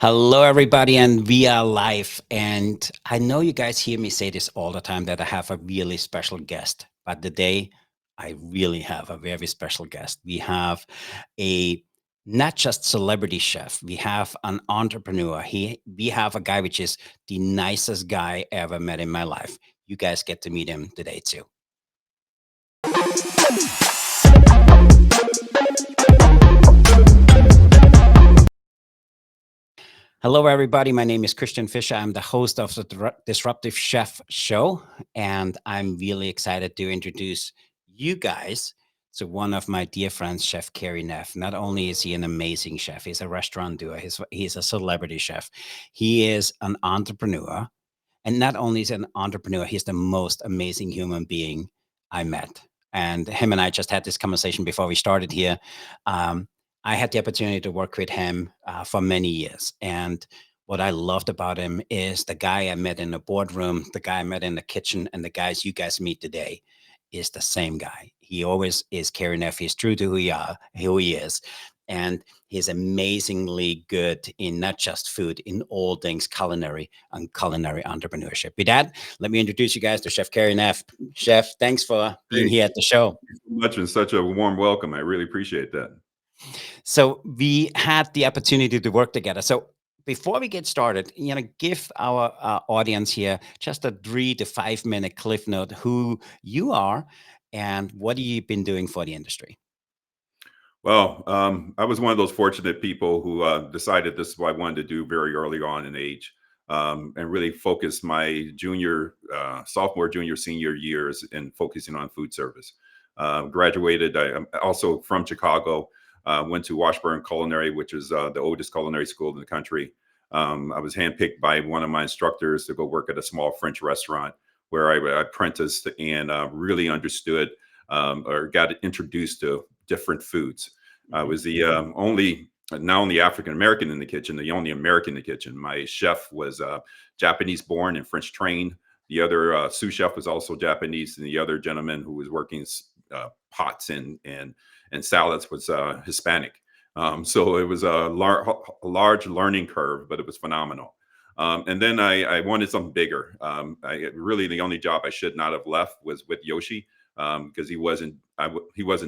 Hello, everybody, and we are live. And I know you guys hear me say this all the time that I have a really special guest, but today I really have a very special guest. We have a not just celebrity chef, we have an entrepreneur. We have a guy which is the nicest guy I ever met in my life. You guys get to meet him today too. Hello, everybody. My name is Christian Fischer. I'm the host of the Disruptive Chef Show, and I'm really excited to introduce you guys to one of my dear friends, Chef Cary Neff. Not only is he an amazing chef, he's a restaurateur, he's a celebrity chef, he is an entrepreneur, and not only is he an entrepreneur, he's the most amazing human being I met. And him and I just had this conversation before we started here. Um, I had the opportunity to work with him for many years. And what I loved about him is the guy I met in the boardroom, the guy I met in the kitchen, and the guys you guys meet today is the same guy. He always is Cary Neff. He's true to who he is. And he's amazingly good in not just food, in all things culinary and culinary entrepreneurship. With that, let me introduce you guys to Chef Cary Neff. Chef, thanks for being Hey, here at the show. thank you so much and such a warm welcome. I really appreciate that. So we had the opportunity to work together. So before we get started, give our audience here just a 3 to 5 minute cliff note who you are and what you've been doing for the industry. Well, I was one of those fortunate people who decided this is what I wanted to do very early on in age, and really focused my sophomore, junior, senior years in focusing on food service. Graduated. I'm also from Chicago. Went to Washburn Culinary, which is the oldest culinary school in the country. I was handpicked by one of my instructors to go work at a small French restaurant where I apprenticed and really understood or got introduced to different foods. I Mhm. was the only, not only African American in the kitchen, the only American in the kitchen. My chef was Japanese born and French trained. The other sous chef was also Japanese, and the other gentleman who was working pots and salads was Hispanic. So it was a large learning curve, but it was phenomenal. And then I wanted something bigger. Really, the only job I should not have left was with Yoshi, because he wasn't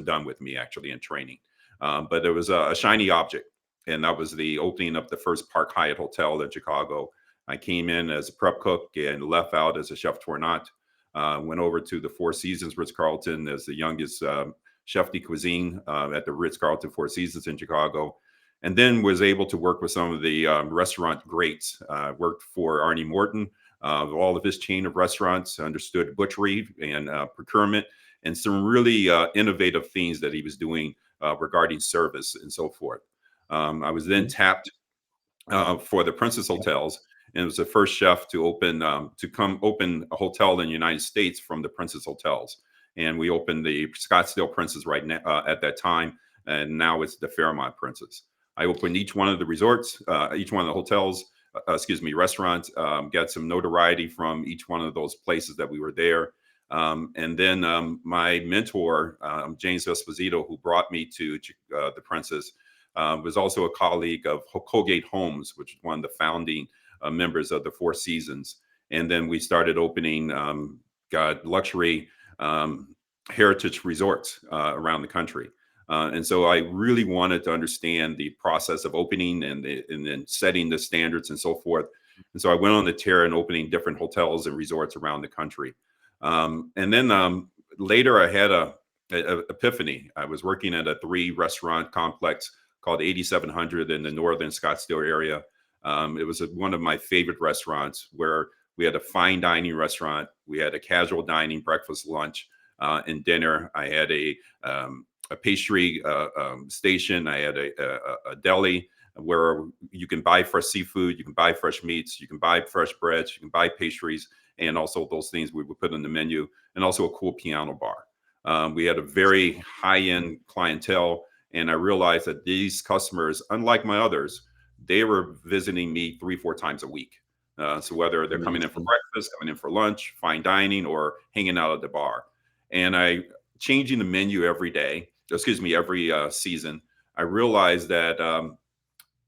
done with me actually in training. But there was a shiny object, and that was the opening of the first Park Hyatt Hotel in Chicago. I came in as a prep cook and left out as a chef tournant. Went over to the Four Seasons Ritz Carlton as the youngest chef de cuisine at the Ritz Carlton Four Seasons in Chicago, and then was able to work with some of the restaurant greats. Worked for Arnie Morton, all of his chain of restaurants, understood butchery and procurement, and some really innovative things that he was doing regarding service and so forth. I was then Mhm. tapped for the Princess Hotels, and was the first chef to come open a hotel in the United States from the Princess Hotels. And we opened the Scottsdale Princess right now at that time, and now it's the Fairmont Princess. I opened each one of the resorts, each one of the hotels, excuse me, restaurants. Got some notoriety from each one of those places that we were there. And then my mentor, James Esposito, who brought me to the Princess, was also a colleague of Colgate Homes, which is one of the founding members of the Four Seasons. And then we started opening got luxury heritage resorts around the country. And so I really wanted to understand the process of opening and then setting the standards and so forth. And so I went on the tear and opening different hotels and resorts around the country. And then later I had a epiphany. I was working at a 3 restaurant complex called 8700 in the northern Scottsdale area. It was one of my favorite restaurants where we had a fine dining restaurant, we had a casual dining, breakfast, lunch, and dinner. I had a pastry station. I had a deli where you can buy fresh seafood, you can buy fresh meats, you can buy fresh breads, you can buy pastries, and also those things we would put on the menu, and also a cool piano bar. We had a very high end clientele, and I realized that these customers, unlike my others, they were visiting me 3, 4 times a week. So whether they're coming in for Amazing. breakfast, coming in for lunch, fine dining, or hanging out at the bar, and I changing the menu every day, excuse me, every season, I realized that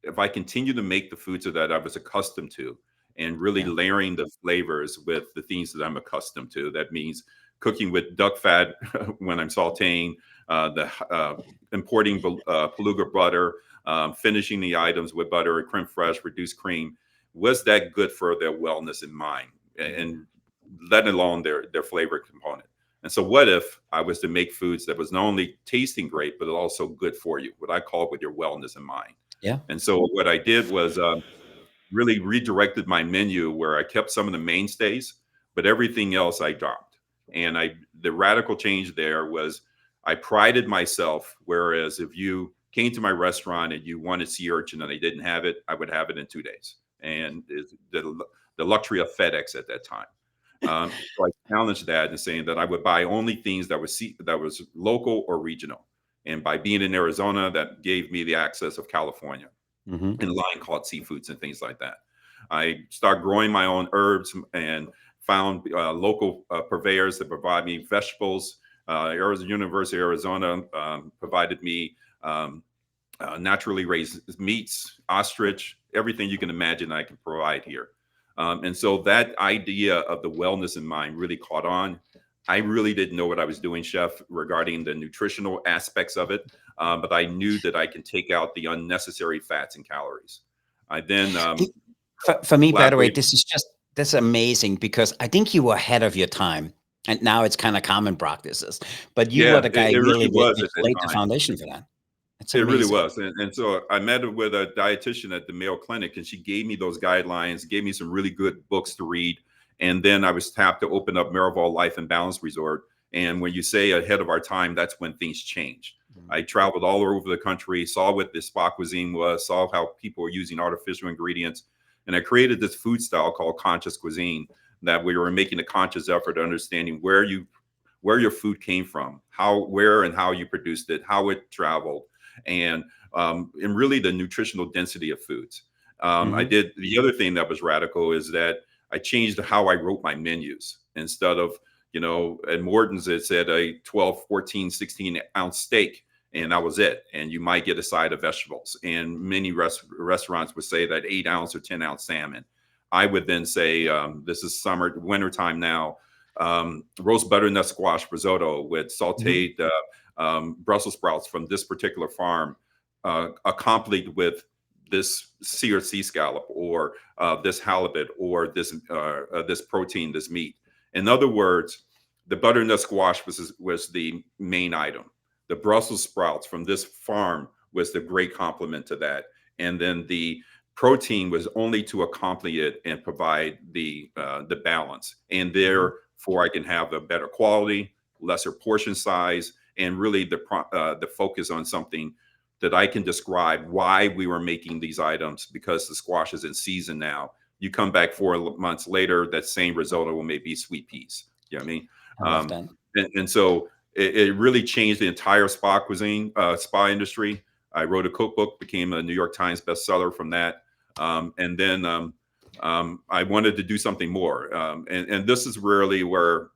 if I continue to make the foods that I was accustomed to and really Yeah. layering the flavors with the things that I'm accustomed to, that means cooking with duck fat when I'm sauteing, the importing beluga butter, finishing the items with butter, creme fraiche, reduced cream. Was that good for their wellness in mind, and let alone their flavor component? And so, what if I was to make foods that was not only tasting great, but also good for you? What I call with your wellness in mind. Yeah. And so, what I did was really redirected my menu where I kept some of the mainstays, but everything else I dropped. And the radical change there was I prided myself. Whereas if you came to my restaurant and you wanted sea urchin and they didn't have it, I would have it in 2 days. And the luxury of FedEx at that time. So I challenged that and saying that I would buy only things that was local or regional. And by being in Arizona, that gave me the access of California Hmm. and line caught seafoods and things like that. I started growing my own herbs and found local purveyors that provide me vegetables. Arizona University of Arizona provided me naturally raised meats, ostrich, everything you can imagine I can provide here. And so that idea of the wellness in mind really caught on. I really didn't know what I was doing, chef, regarding the nutritional aspects of it, but I knew that I can take out the unnecessary fats and calories. I then For me, by the way, collaborate. this is amazing because I think you were ahead of your time, and now it's kind of common practices. But you were Yeah, the guy it really really was that at that laid the time. foundation for that. It's It really amazing. was. And so I met with a dietitian at the Mayo Clinic, and she gave me those guidelines, gave me some really good books to read. And then I was tapped to open up Miraval Life and Balance Resort. And when you say ahead of our time, that's when things changed. Mhm. I traveled all over the country, saw what the spa cuisine was, saw how people were using artificial ingredients. And I created this food style called conscious cuisine, that we were making a conscious effort at understanding where your food came from, where and how you produced it, how it traveled, and and really the nutritional density of foods. I Mhm. did the other thing that was radical is that I changed how I wrote my menus. Instead of, at Morton's it said a 12, 14, 16 ounce steak, and that was it. And you might get a side of vegetables. And many restaurants would say that 8 ounce or 10 ounce salmon. I would then say, this is summer, winter time now, roast butternut squash risotto with Mhm. sauteed Brussels sprouts from this particular farm, accompanied with this seared sea scallop, or this halibut, or this protein, this meat. In other words, the butternut squash was the main item. The Brussels sprouts from this farm was the great complement to that, and then the protein was only to accompany it and provide the balance. And Mhm. therefore, I can have a better quality, lesser portion size, and really the focus on something that I can describe why we were making these items, because the squash is in season now. You come back 4 months later, that same risotto will maybe be sweet peas. You know what I mean? I love that. And so it really changed the entire spa cuisine, spa industry. I wrote a cookbook, became a New York Times bestseller from that. And then I wanted to do something more. And this is really where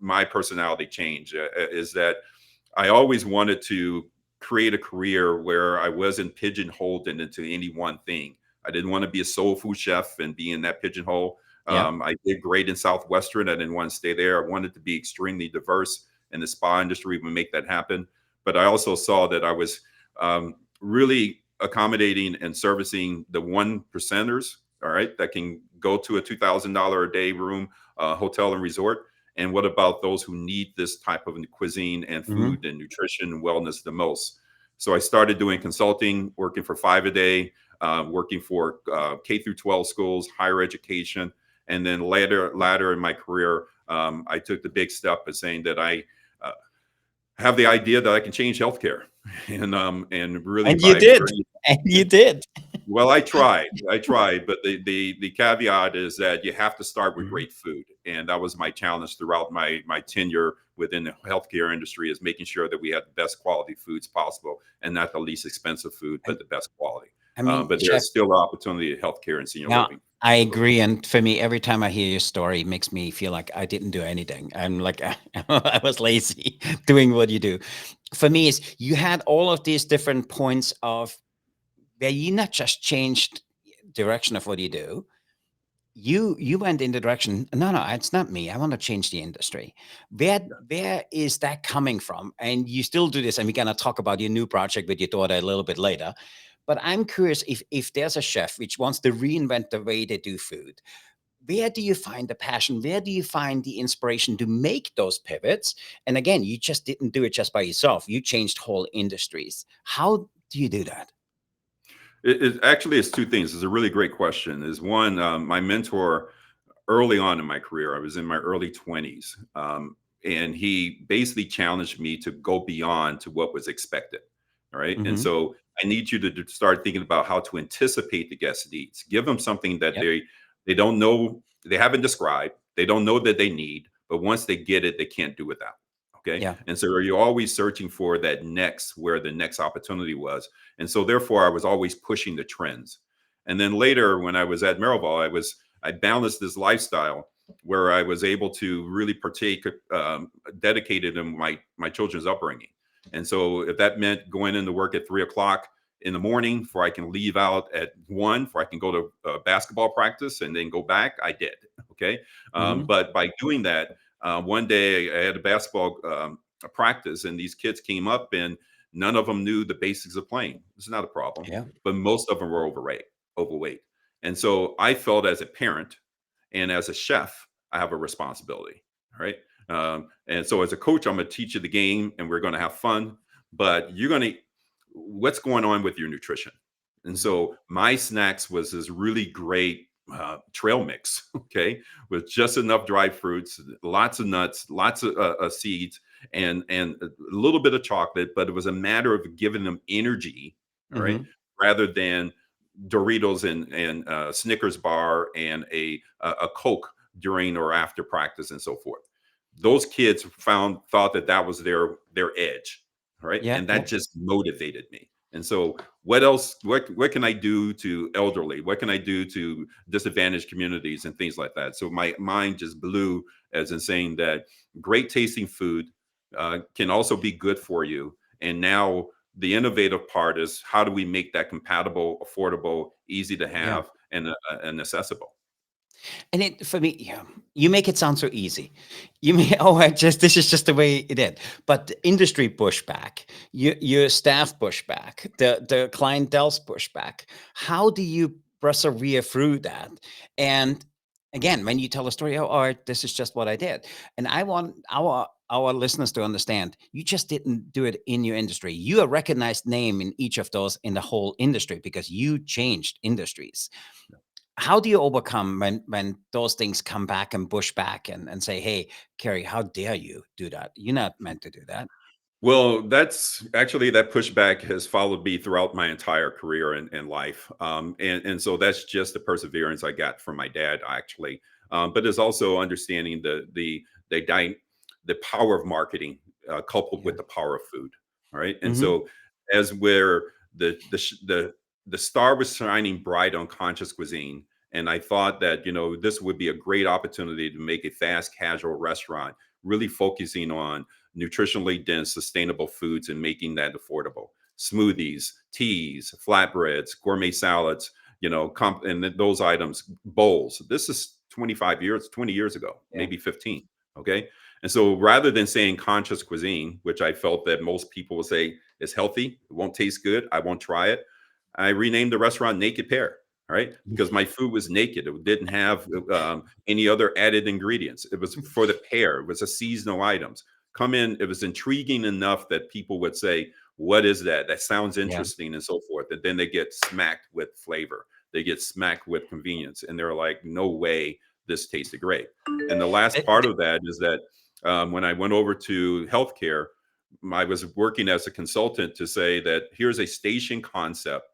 my personality changed, is that I always wanted to create a career where I wasn't pigeonholed into any one thing. I didn't want to be a soul food chef and be in that pigeonhole. Yeah. I did great in Southwestern. I didn't want to stay there. I wanted to be extremely diverse in the spa industry and make that happen. But I also saw that I was really accommodating and servicing the one percenters, all right, that can go to a $2,000 a day room, hotel and resort. And what about those who need this type of cuisine and Mhm. food and nutrition and wellness the most? So I started doing consulting, working for 5 a day, working for K through 12 schools, higher education, and then later in my career, I took the big step of saying that I have the idea that I can change healthcare, and really And you by did. very And you did. well, I tried, but the caveat is that you have to start with Mhm. great food, and that was my challenge throughout my tenure within the healthcare industry, is making sure that we had the best quality foods possible, and not the least expensive food, but And the best quality. I mean, But chef, there's still opportunity in healthcare and senior yeah, living. I Absolutely. agree. And for me, every time I hear your story, it makes me feel like I didn't do anything. I'm like, I was lazy doing what you do. For me, is you had all of these different points of where you not just changed direction of what you do, you went in the direction, no, no, it's not me, I want to change the industry. Where is that coming from? And you still do this, and we're going to talk about your new project with your daughter a little bit later. But I'm curious, if there's a chef which wants to reinvent the way they do food, where do you find the passion? Where do you find the inspiration to make those pivots? And again, you just didn't do it just by yourself, you changed whole industries. How do you do that? It actually is two things. It's a really great question. Is one, my mentor early on in my career, I was in my early 20s, and he basically challenged me to go beyond to what was expected. All right. And Hmm. so I need you to start thinking about how to anticipate the guest needs. Give them something that Yep. they don't know, they haven't described, they don't know that they need, but once they get it, they can't do without. Okay. Yeah. And so you're always searching for that next, where the next opportunity was. And so therefore I was always pushing the trends. And then later when I was at Miraval, I balanced this lifestyle where I was able to really partake, dedicated in my children's upbringing. And so if that meant going into work at 3 o'clock in the morning, for I can leave out at 1, for I can go to basketball practice and then go back, I did. Okay. Hmm. But by doing that, one day I had a basketball a practice, and these kids came up, and none of them knew the basics of playing. It's not a problem, Yeah. but most of them were overweight. And so I felt as a parent and as a chef, I have a responsibility. Right. And so as a coach, I'm going to teach you the game and we're going to have fun, but you're going to, what's going on with your nutrition? And so my snacks was this really great trail mix, okay, with just enough dried fruits, lots of nuts, lots of seeds, and a little bit of chocolate. But it was a matter of giving them energy, all right, Hmm. rather than Doritos and Snickers bar and a Coke during or after practice and so forth. Those kids thought that that was their edge, right? Yeah. And Yeah. that just motivated me. And so, what else? What can I do to elderly? What can I do to disadvantaged communities and things like that? So my mind just blew, as in saying that great tasting food can also be good for you. And now the innovative part is how do we make that compatible, affordable, easy to Yeah. have, and accessible. And it for me, yeah, you make it sound so easy. You may, oh, I just this is just the way it is. But the industry pushback, your staff pushback, the clientele's pushback. How do you persevere through that? And again, when you tell a story, oh, all right, this is just what I did. And I want our listeners to understand, you just didn't do it in your industry. You a recognized name in each of those in the whole industry because you changed industries. How do you overcome when those things come back and push back and say, hey, Cary, how dare you do that? You're not meant to do that. Well, that's actually, that pushback has followed me throughout my entire career and life. And so that's just the perseverance I got from my dad, actually. But it's also understanding the power of marketing coupled Yeah. with the power of food. All right. And Hmm. so as where the star was shining bright on conscious cuisine, and I thought that, this would be a great opportunity to make a fast casual restaurant, really focusing on nutritionally dense, sustainable foods and making that affordable. Smoothies, teas, flatbreads, gourmet salads, and those items, bowls. This is 25 years, 20 years ago, Yeah. maybe 15. Okay. And so rather than saying conscious cuisine, which I felt that most people will say is healthy, it won't taste good, I won't try it, I renamed the restaurant Naked Pear. All right. Because my food was naked. It didn't have any other added ingredients. It was for the pair. It was a seasonal items come in. It was intriguing enough that people would say, what is that? That sounds Yeah. interesting, and so forth. And then they get smacked with flavor. They get smacked with convenience. And they're like, no way this tasted great. And the last Th- part th- of that is that when I went over to healthcare, I was working as a consultant to say that here's a station concept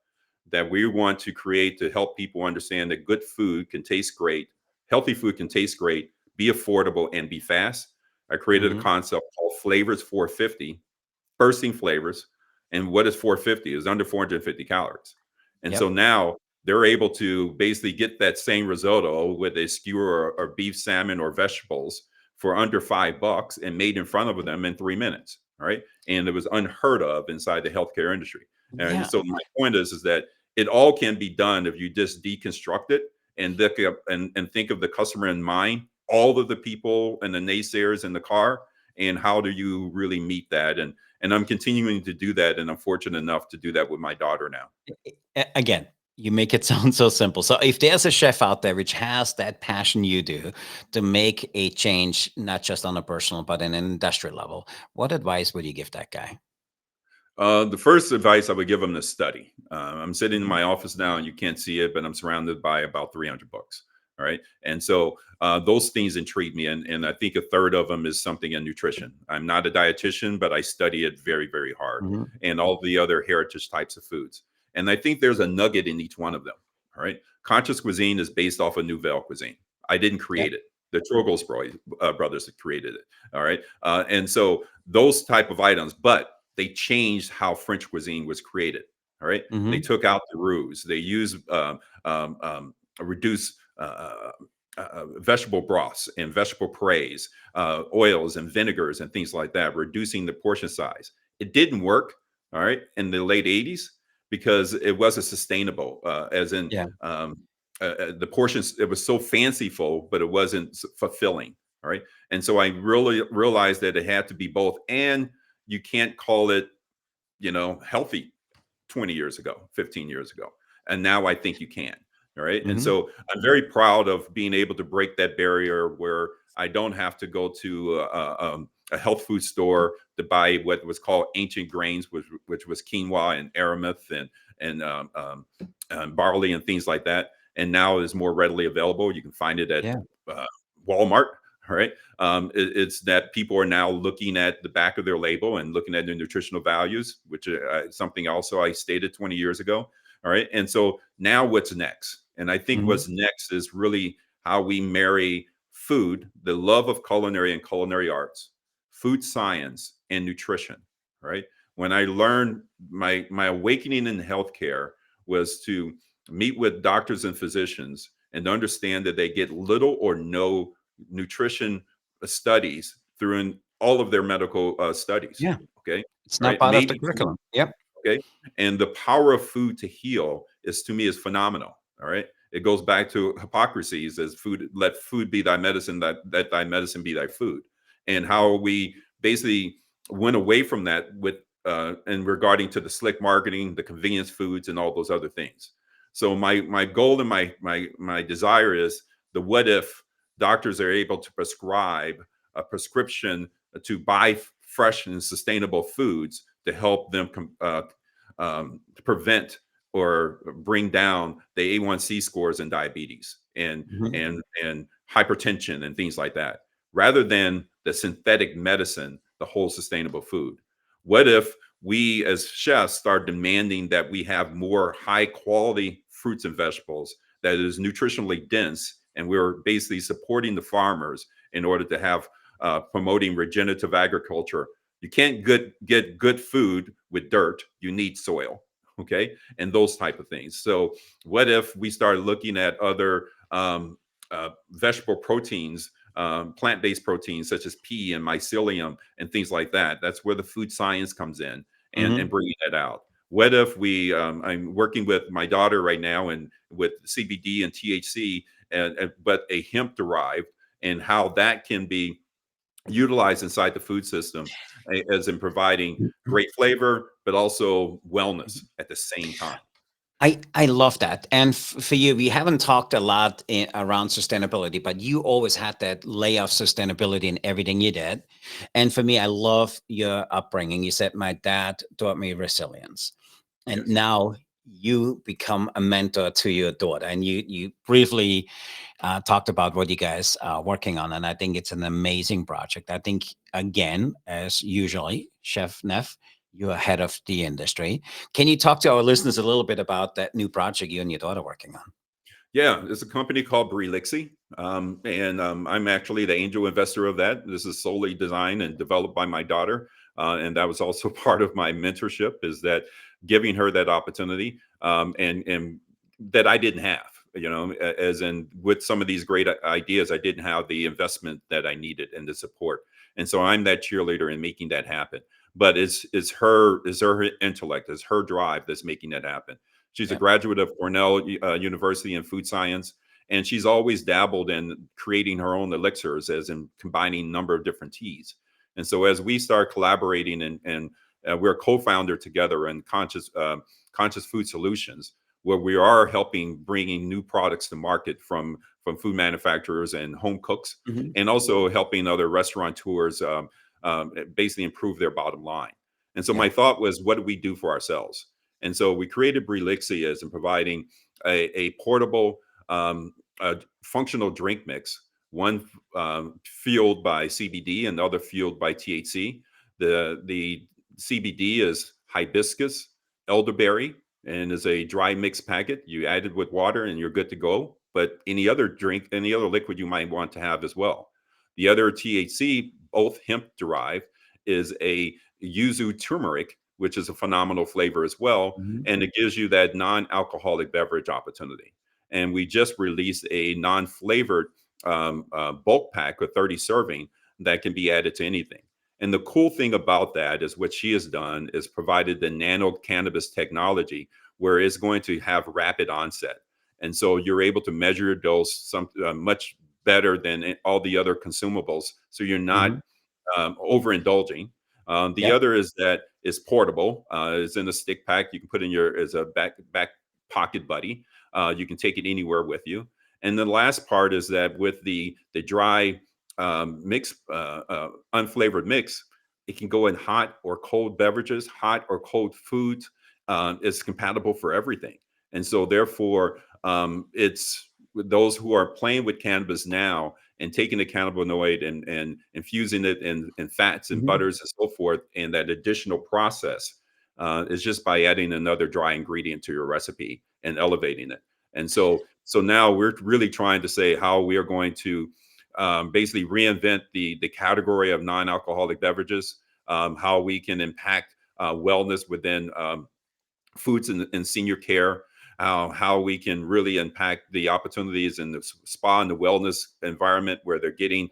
that we want to create to help people understand that good food can taste great, healthy food can taste great, be affordable, and be fast. I created a mhm. concept called Flavors 450, bursting flavors. And what is 450? It's under 450 calories. And so Yep. now they're able to basically get that same risotto with a skewer or beef, salmon, or vegetables for under $5 and made in front of them in 3 minutes. All right. And it was unheard of inside the healthcare industry. And Yeah. so my point is that it all can be done if you just deconstruct it and think of the customer in mind, all of the people and the naysayers in the car, and how do you really meet that? And I'm continuing to do that, and I'm fortunate enough to do that with my daughter now. Again, you make it sound so simple. So if there's a chef out there which has that passion you do to make a change, not just on a personal, but in an industrial level, what advice would you give that guy? The first advice I would give them to study. I'm sitting in Mhm. my office now, and you can't see it, but I'm surrounded by about 300 books. All right, and so those things intrigue me, and I think a third of them is something in nutrition. I'm not a dietitian, but I study it very, very hard, Mhm. and all the other heritage types of foods. And I think there's a nugget in each one of them. All right, conscious cuisine is based off of Nouvelle cuisine. I didn't Yep. create it. The Troglos brothers that created it. All right, and so those type of items, but they changed how French cuisine was created. All right, they Mhm. took out the roux. They used reduce vegetable broths and vegetable purees, oils and vinegars and things like that, reducing the portion size. It didn't work, all right, in the late 80s because it wasn't sustainable, as in Yeah. the portions, it was so fanciful, but it wasn't fulfilling. All right. And so I really realized that it had to be both. And you can't call it, healthy 20 years ago, 15 years ago. And now I think you can. All right. And Mhm. so I'm very proud of being able to break that barrier where I don't have to go to a health food store to buy what was called ancient grains, which was quinoa and aramis and barley and things like that. And now is more readily available. You can find it at Yeah. uh, Walmart. All right. It's that people are now looking at the back of their label and looking at their nutritional values, which is something also I stated 20 years ago. All right. And so now what's next? And I think Mhm. what's next is really how we marry food, the love of culinary and culinary arts, food science, and nutrition. Right. When I learned my awakening in healthcare was to meet with doctors and physicians and understand that they get little or no nutrition studies through in all of their medical studies. Yeah. Okay. It's All not right. part of the Maybe two. curriculum. Yep. Okay. And the power of food to heal is to me is phenomenal. All right. It goes back to Hippocrates as food, let food be thy medicine, that thy medicine be thy food. And how we basically went away from that with and regarding to the slick marketing, the convenience foods, and all those other things. So my goal and my desire is the what if doctors are able to prescribe a prescription to buy fresh and sustainable foods to help them to prevent or bring down the A1C scores in diabetes Mhm. and hypertension and things like that, rather than the synthetic medicine, the whole sustainable food. What if we as chefs start demanding that we have more high quality fruits and vegetables that is nutritionally dense, and we're basically supporting the farmers in order to have promoting regenerative agriculture. You can't get good food with dirt. You need soil, okay, and those type of things. So, what if we start looking at other vegetable proteins, plant-based proteins such as pea and mycelium and things like that? That's where the food science comes in and Mhm. bringing that out. What if we? I'm working with my daughter right now and with CBD and THC, but a hemp derived, and how that can be utilized inside the food system as in providing great flavor, but also wellness at the same time. I love that. And for you, we haven't talked a lot around sustainability, but you always had that layer of sustainability in everything you did. And for me, I love your upbringing. You said my dad taught me resilience, and Yes. now you become a mentor to your daughter. And you briefly talked about what you guys are working on, and I think it's an amazing project. I think again, as usually, Chef Neff, you're ahead of the industry. Can you talk to our listeners a little bit about that new project you and your daughter are working on? Yeah, it's a company called Brelixi, and I'm actually the angel investor of that. This is solely designed and developed by my daughter, and that was also part of my mentorship. Is that giving her that opportunity, and that I didn't have. As in with some of these great ideas, I didn't have the investment that I needed and the support, and so I'm that cheerleader in making that happen. But it's her intellect, it's her drive that's making that happen. She's a Yeah. graduate of Cornell University in food science, and she's always dabbled in creating her own elixirs, as in combining a number of different teas. And so as we start collaborating and we're a co-founder together in Conscious Food Solutions, where we are helping bringing new products to market from food manufacturers and home cooks, Hmm. and also helping other restaurateurs basically improve their bottom line. And so my Yeah. thought was, what do we do for ourselves? And so we created Brelixias in providing a portable, functional drink mix, one fueled by CBD and the other fueled by THC. The CBD is hibiscus, elderberry, and is a dry mix packet. You add it with water and you're good to go. But any other drink, any other liquid you might want to have as well. The other THC, both hemp derived, is a yuzu turmeric, which is a phenomenal flavor as well. Hmm. And it gives you that non alcoholic beverage opportunity. And we just released a non flavored bulk pack with 30 serving that can be added to anything. And the cool thing about that is what she has done is provided the nano cannabis technology where it's going to have rapid onset. And so you're able to measure your dose much better than all the other consumables. So you're not Hmm. overindulging. The Yeah. other is that it's portable. It's in a stick pack. You can put in your as a back pocket buddy. You can take it anywhere with you. And the last part is that with the dry mix, unflavored mix, it can go in hot or cold beverages, hot or cold foods. It's compatible for everything. And so therefore, it's those who are playing with cannabis now and taking the cannabinoid and infusing it in fats and Hmm. butters and so forth, and that additional process is just by adding another dry ingredient to your recipe and elevating it. And so now we're really trying to say how we are going to basically reinvent the category of non-alcoholic beverages, how we can impact wellness within foods and senior care, how we can really impact the opportunities in the spa and the wellness environment where they're getting,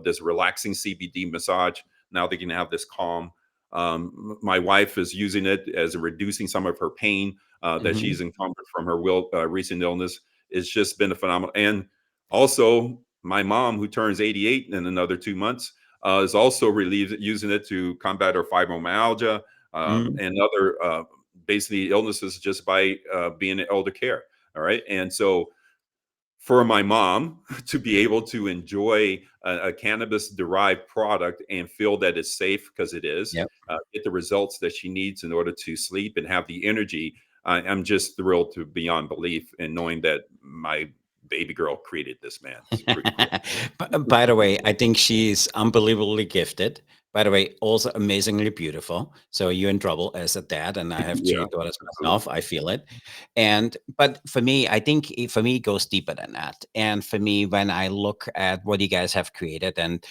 this relaxing CBD massage. Now they can have this calm. My wife is using it as reducing some of her pain that Hmm. she's encountered from her recent illness. It's just been a phenomenal. And also, my mom, who turns 88 in another 2 months, is also relieved using it to combat her fibromyalgia Hmm. and other basically illnesses just by being in elder care. All right. And so for my mom to be able to enjoy a cannabis derived product and feel that it's safe because it is, Yep. get the results that she needs in order to sleep and have the energy, I'm just thrilled to beyond belief in knowing that my baby girl created this, man. It's pretty cool. By the way, I think she's unbelievably gifted. By the way, also amazingly beautiful. So you're in trouble as a dad, and I have Yeah, two daughters absolutely. myself. I feel it. And but for me, I think for me it goes deeper than that. And for me, when I look at what you guys have created, and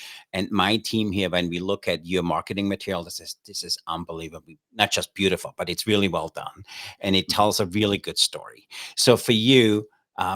my team here, when we look at your marketing material, this is unbelievably not just beautiful, but it's really well done, and it tells a really good story. So for you,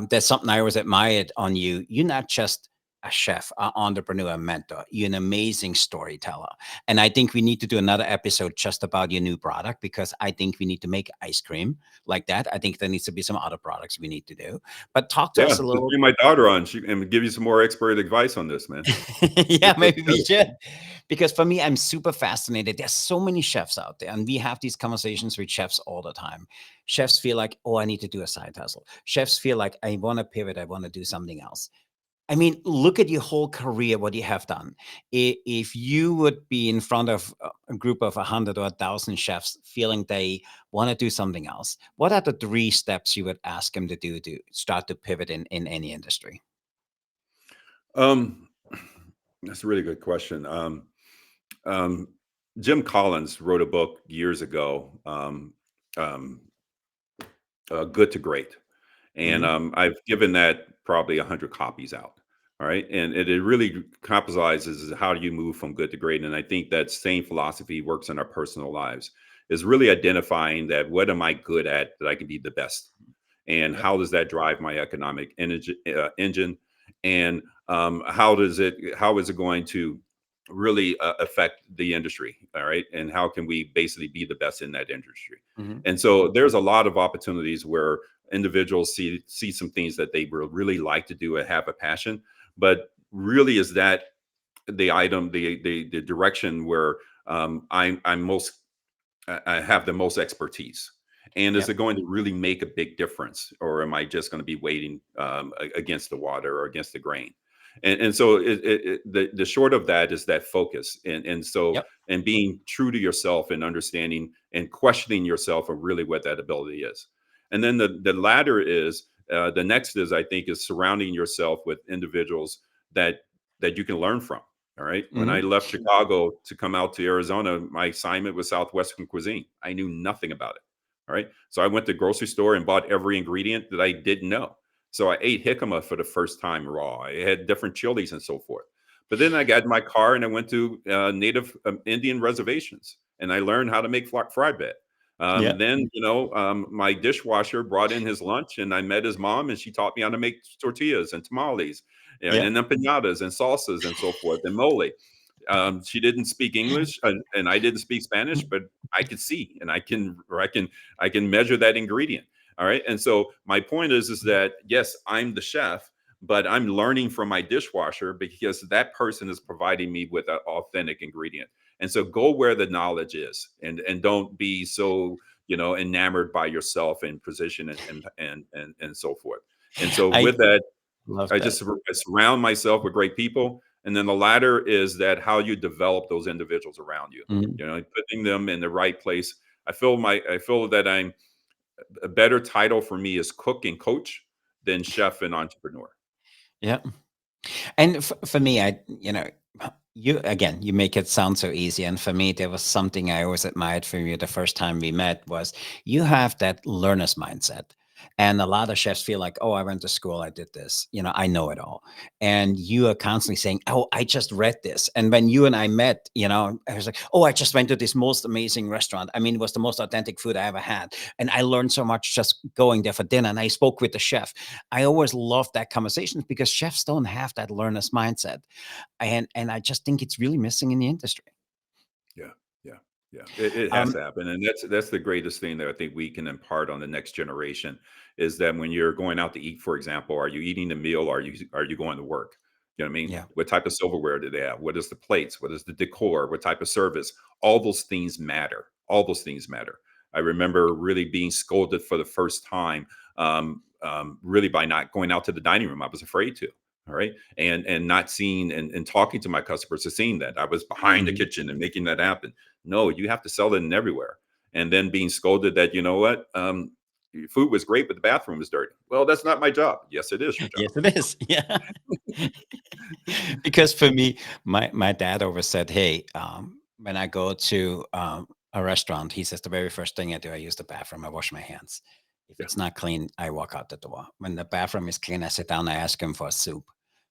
that's something I always admired on you. You're not just a chef, an entrepreneur, a mentor. You're an amazing storyteller. And I think we need to do another episode just about your new product, because I think we need to make ice cream like that. I think there needs to be some other products we need to do. But talk to Yeah, us a just little. bring my daughter on. She and give you some more expert advice on this, man. Yeah, Let's go maybe we together. should. Because for me, I'm super fascinated. There's so many chefs out there, and we have these conversations with chefs all the time. Chefs feel like, oh, I need to do a side hustle. Chefs feel like, I want to pivot, I want to do something else. I mean, look at your whole career, what you have done. If you would be in front of a group of 100 or 1,000 chefs feeling they want to do something else, what are the 3 steps you would ask them to do to start to pivot in any industry? Um, that's a really good question. Um, Jim Collins wrote a book years ago, um, Good to Great, and Hmm. I've given that probably 100 copies out. All right, and it really emphasizes how do you move from good to great, and I think that same philosophy works in our personal lives. Is really identifying that what am I good at that I can be the best, and Yep. how does that drive my economic engine, and how is it going to really affect the industry. All right. And how can we basically be the best in that industry? Hmm. And so there's a lot of opportunities where individuals see some things that they will really like to do and have a passion. But really, is that the item, the direction where I'm most I have the most expertise? And is Yep. it going to really make a big difference, or am I just going to be wading against the water or against the grain? And so the short of that is that focus, and so Yep. and being true to yourself and understanding and questioning yourself of really what that ability is. And then the latter is the next is, I think, is surrounding yourself with individuals that you can learn from. All right. When I Hmm. left Chicago to come out to Arizona, my assignment was Southwestern cuisine. I knew nothing about it. All right. So I went to the grocery store and bought every ingredient that I didn't know. So I ate jicama for the first time raw. I had different chilies and so forth. But then I got in my car and I went to native Indian reservations and I learned how to make fry bread. Yeah. Then, my dishwasher brought in his lunch and I met his mom and she taught me how to make tortillas and tamales, Yeah. and empanadas and salsas and so forth and mole. She didn't speak English, and I didn't speak Spanish, but I could see and I can measure that ingredient. All right. And so my point is that yes, I'm the chef, but I'm learning from my dishwasher because that person is providing me with an authentic ingredient. And so go where the knowledge is, and don't be so enamored by yourself and position and so forth. And so I with that, love I that. just surround myself with great people. And then the latter is that how you develop those individuals around you, Mhm. putting them in the right place. I feel that I'm a better title for me is cook and coach than chef and entrepreneur. Yeah. And for me, you again, you make it sound so easy. And for me, there was something I always admired from you the first time we met was you have that learner's mindset. And a lot of chefs feel like, oh, I went to school, I did this, I know it all. And you are constantly saying, oh, I just read this. And when you and I met, I was like, oh, I just went to this most amazing restaurant. I mean, it was the most authentic food I ever had. And I learned so much just going there for dinner. And I spoke with the chef. I always love that conversation because chefs don't have that learner's mindset, and I just think it's really missing in the industry. Yeah, yeah, yeah. It has Um, to happen, and that's the greatest thing that I think we can impart on the next generation is that when you're going out to eat, for example, are you eating a meal? Or are you going to work? You know what I mean? yeah, What type of silverware do they have? What is the plates? What is the decor? What type of service? All those things matter. All those things matter. I remember really being scolded for the first time, really by not going out to the dining room. I was afraid to. All right. And not seeing and talking to my customers and seeing that I was behind the mhm. kitchen and making that happen. No, you have to sell it in everywhere. And then being scolded that, you know what, your food was great, but the bathroom was dirty. Well, that's not my job. Yes, it is your job. Yes, it is. Yeah. Because for me, my dad always said, "Hey, when I go to a restaurant, he says the very first thing I do, I use the bathroom. I wash my hands. If Yeah, it's not clean, I walk out the door. When the bathroom is clean, I sit down. I ask him for a soup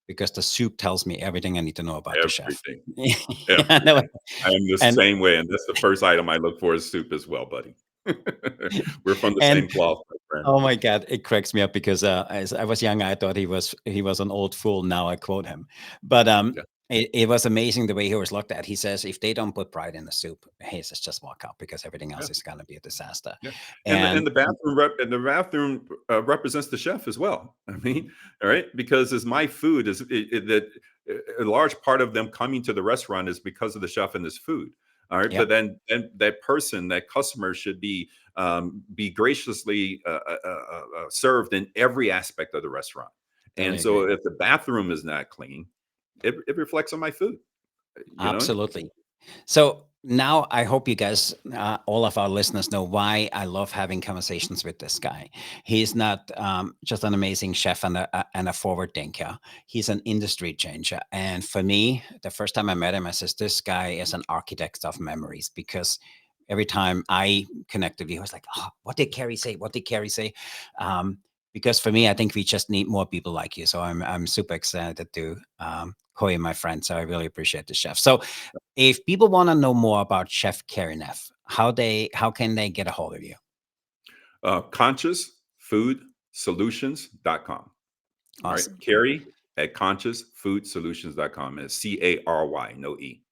because the soup tells me everything I need to know about the chef." everything, Yeah, no, everything. I am the and same way. And that's the first item I look for is soup as well, buddy. We're from the and same cloth, my friend. oh my god, it cracks me up because, as I was young, I thought he was an old fool. Now I quote him. But, Yeah. it was amazing the way he was looked at. He says, "If they don't put pride in the soup," he says, "just walk out because everything Yeah. else is gonna be a disaster." Yeah, and And the bathroom represents the chef as well. I mhm, mean, all right, because as my food is that a large part of them coming to the restaurant is because of the chef and his food. All right, but yep, then that person, that customer, should be graciously served in every aspect of the restaurant. And totally so, agree. if the bathroom is not clean, it reflects on my food. You know, Absolutely. So now I hope you guys, all of our listeners, know why I love having conversations with this guy. He's not just an amazing chef and a forward thinker. He's an industry changer. And for me, the first time I met him, I says, "This guy is an architect of memories," because every time I connected with you, I was like, "Oh, what did Cary say? What did Cary say?" Um, because for me, I think we just need more people like you. So I'm super excited to call you my friend. So I really appreciate the chef. So if people want to know more about Chef Cary Neff, how can they get a hold of you? consciousfoodsolutions.com. All right. Awesome. Carrie, at consciousfoodsolutions.com. It's Cary, no E.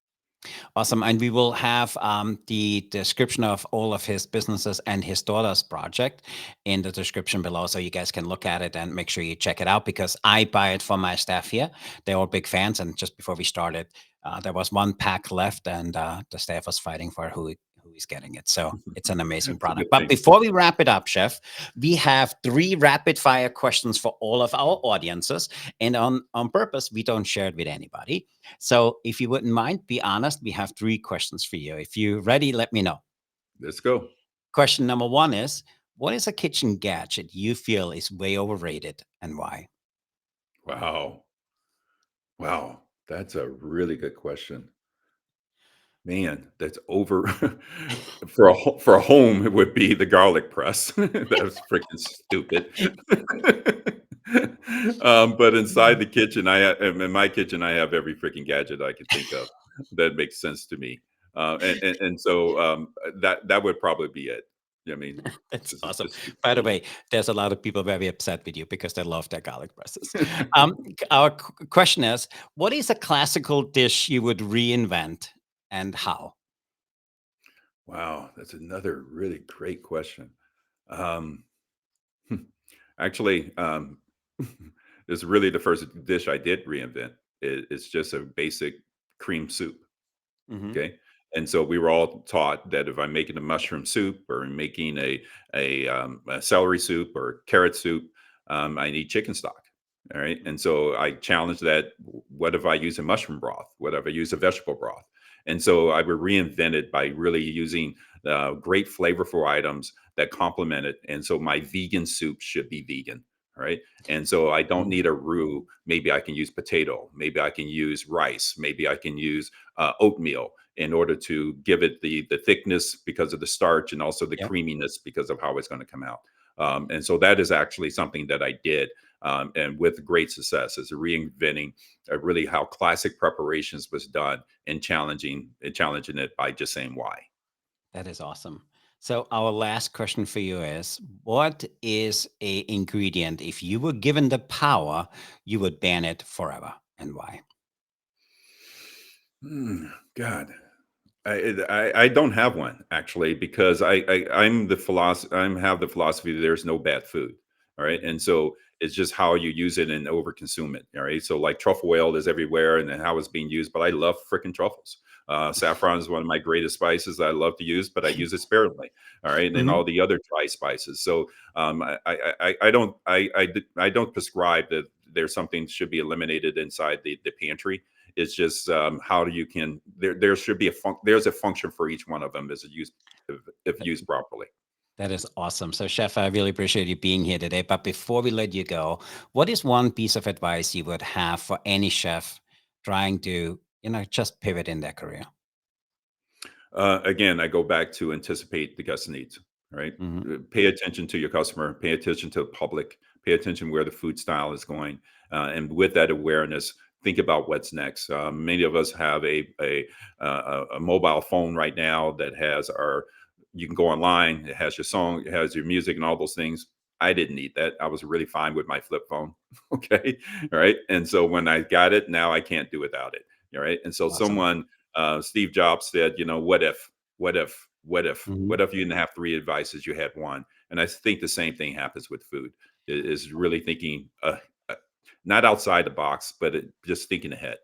Awesome. And we will have the description of all of his businesses and his daughter's project in the description below. So you guys can look at it and make sure you check it out because I buy it for my staff here. They're all big fans. And just before we started, there was one pack left and the staff was fighting for who is getting it. So it's an amazing It's a good product. But thing. before we wrap it up, Chef, we have 3 rapid fire questions for all of our audiences. And on purpose, we don't share it with anybody. So if you wouldn't mind, be honest, we have 3 questions for you. If you're ready, let me know. Let's go. Question number 1 is, what is a kitchen gadget you feel is way overrated and why? Wow. Wow. That's a really good question. Man, that's over for a home, it would be the garlic press. That was freaking stupid. But inside the kitchen, in my kitchen, I have every freaking gadget I could think of that makes sense to me. And so, that would probably be it. I mean, That's awesome. just By the way, there's a lot of people very upset with you because they love their garlic presses. Our question is, what is a classical dish you would reinvent and how? Wow, that's another really great question. Um Actually, this is really the first dish I did reinvent. It's just a basic cream soup. Hmm. Okay. And so we were all taught that if I'm making a mushroom soup or making a celery soup or carrot soup, I need chicken stock. All right. And so I challenged that. What if I use a mushroom broth? What if I use a vegetable broth? And so I would reinvent it by really using great flavorful items that complement it. And so my vegan soup should be vegan. All right. And so I don't need a roux. Maybe I can use potato. Maybe I can use rice. Maybe I can use oatmeal in order to give it the thickness because of the starch and also the Yep, creaminess because of how it's going to come out. And so that is actually something that I did, and with great success, is reinventing really how classic preparations was done and challenging it by just saying why. that is awesome. So our last question for you is, what is a ingredient if you were given the power, you would ban it forever and why? God, I don't have one actually because I'm the philosophy I'm have the philosophy that there's no bad food. All right. And so it's just how you use it and over consume it. All right. So like truffle oil is everywhere and then how it's being used, but I love freaking truffles. Saffron is one of my greatest spices that I love to use, but I use it sparingly. All right. And then Mhm. all the other dry spices. So I don't prescribe that there's something should be eliminated inside the pantry. It's just how do you can there should be there's a function for each one of them as a use if used properly. That is awesome. So, Chef, I really appreciate you being here today. But before we let you go, what is one piece of advice you would have for any chef trying to, just pivot in their career? Again, I go back to anticipate the guest needs. Right, Hmm. pay attention to your customer, pay attention to the public, pay attention where the food style is going, and with that awareness, think about what's next. Many of us have a mobile phone right now that has our you can go online, it has your song, it has your music and all those things. I didn't need that. I was really fine with my flip phone. Okay. All right. And so when I got it, now I can't do without it. All right. And so Awesome. someone Steve Jobs said, what if, Hmm. what if you didn't have 3 advices, you had one? And I think the same thing happens with food. Is really thinking, uh, not outside the box, but just thinking ahead.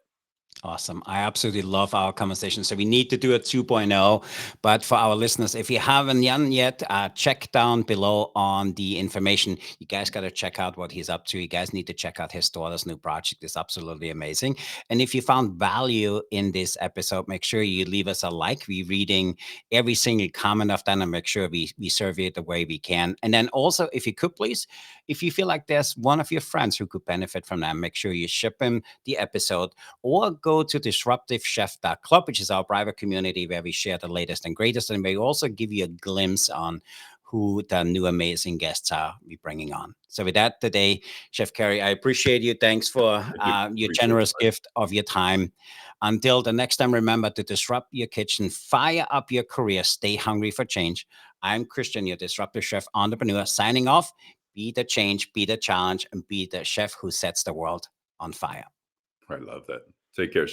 Awesome. I absolutely love our conversation. So we need to do a 2.0. But for our listeners, if you haven't done yet, check down below on the information. You guys got to check out what he's up to. You guys need to check out his daughter's new project. It's absolutely amazing. And if you found value in this episode, make sure you leave us a like. We're reading every single comment of that and make sure we serve it the way we can. And then also, if you could please, if you feel like there's one of your friends who could benefit from that, make sure you ship him the episode or go to disruptivechef.club, which is our private community where we share the latest and greatest. And we also give you a glimpse on who the new amazing guests are we bringing on. So with that today, Chef Cary, I appreciate you. Thanks for Thank you. your Appreciate generous gift of your time. Until the next time, remember to disrupt your kitchen, fire up your career, stay hungry for change. I'm Christian, your disruptive chef entrepreneur, signing off. Be the change, be the challenge, and be the chef who sets the world on fire. I love that. Take care, Chef.